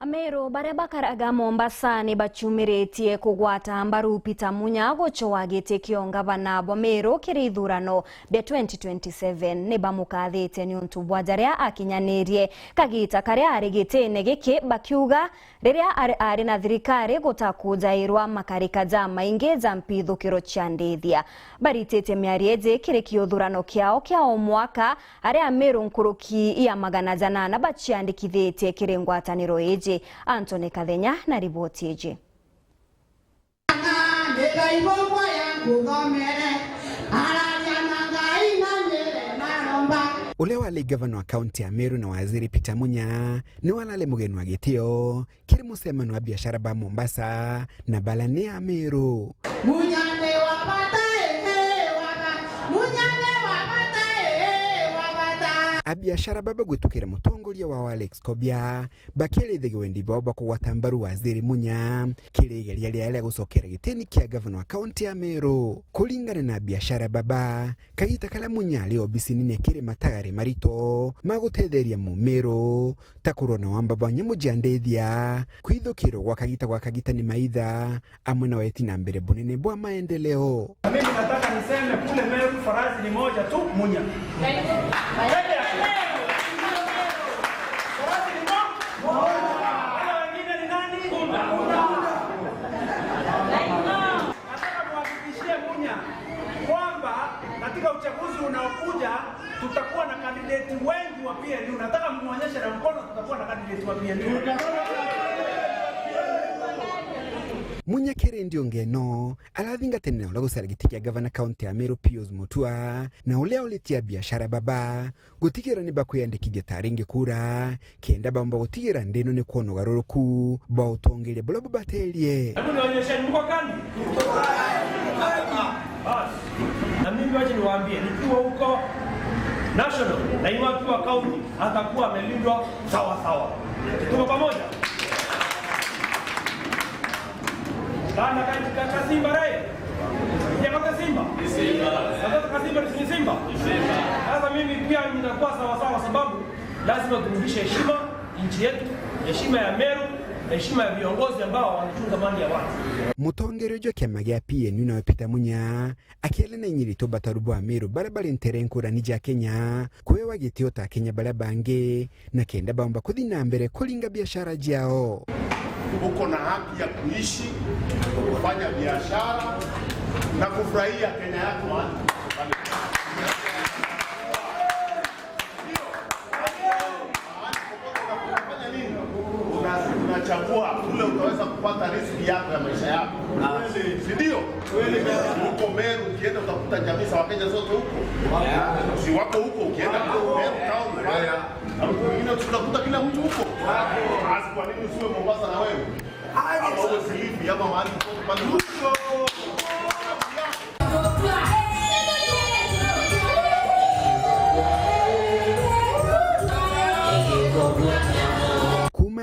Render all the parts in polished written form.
Ameru baria bakaraga Mombasa ni bachumiretie kugwata mbaru Peter Munya gochowa gite kio ngavana bwa Meru kiri ithurano bia 2027 ni bamukathite ni untu bwajaria akinyanirie kagita karia ari gitene giki bakiuga riria ari na thirikari gutakujairwa makarika ja maingi ja mpithukiro cia ndithia baritete miarieje kiri kio thurano kiao kia o mwaka aria Meru nkuruki ya magana jana na bachiandikithite kiri ngwataniro eje. Anthony Kathenya na ripoti eje. Ule wale gavana wa kaunti ya Meru na waziri Peter Munya ni walale mugeni wa gitio kiri musemano wa biashara ba Mombasa na balani ya Meru. Abiashara baba gutukira mutongoria wa Alex Kobia bakele thegwendi baba kugwata mbaru waziri Munya kiregeria ria gusokera giteni kia gavana wa kaunti ya Meru kulingana na biashara baba kagita kala Munya leo bisinine kire matagare marito magutetheria mu Meru takurona wamba banye mujandethia kwithukiro gwa kagita ni maitha amwe na weti na mbere bunene bwa maendeleo. Mimi nataka niseme kule Meru farazi ni moja tu, Munya. Katika uchaguzi unaokuja tutakuwa na kandidati wengi wa PNU. Nataka muonyeshe na mkono tutakuwa na kandidati wa PNU. Munya kere ndio ngeno alathinga tene ula gusaragitikia gavana kaunti ya Meru Pius Mutua na ule ulitia biashara baba gutikira ni bakuyandikithia taringe kura kenda bamba gutikira ndeno ni kuona garuruku ba utongere bula batelie. Hebu nionyeshe mko kandi. Na mimi waje niwaambie nikiwa huko national na iwapo kaunti atakuwa amelindwa sawa sawa. Tuko pamoja. Kana katika Simba rai. Kwa Simba. Simba. Sasa mimi pia ninakuwa sawa sawa sababu lazima turudishe heshima nchi yetu, heshima ya Meru, heshima ya viongozi ambao wanachunga mali ya watu. Mutongero jo kiama gia PNU na Peter Munya akielena nyirito batarubu wa Meru barabara nterenkura nija Kenya kwewa gitio ta Kenya barabange na kenda bamba kuthina mbere kulinga biashara jao. Uko na haki ya kuishi, kufanya biashara na kufurahia Kenya yako. Unachagua ule utaweza kupata riziki yako ya maisha yako. Ndio. Huko Meru ukienda utakuta jamii za Wakenya zote huko. Si wako huko ukienda Meru town haya. Wengine tutakuta kila mtu huko. Basi kwa nini usiwe Mombasa na wewe? Hapo wewe silipi ama mahali popote pale huko.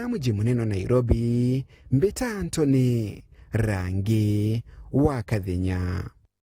Mji muneno Nairobi, Mbeta Anthony, Rangi wa Kathenya.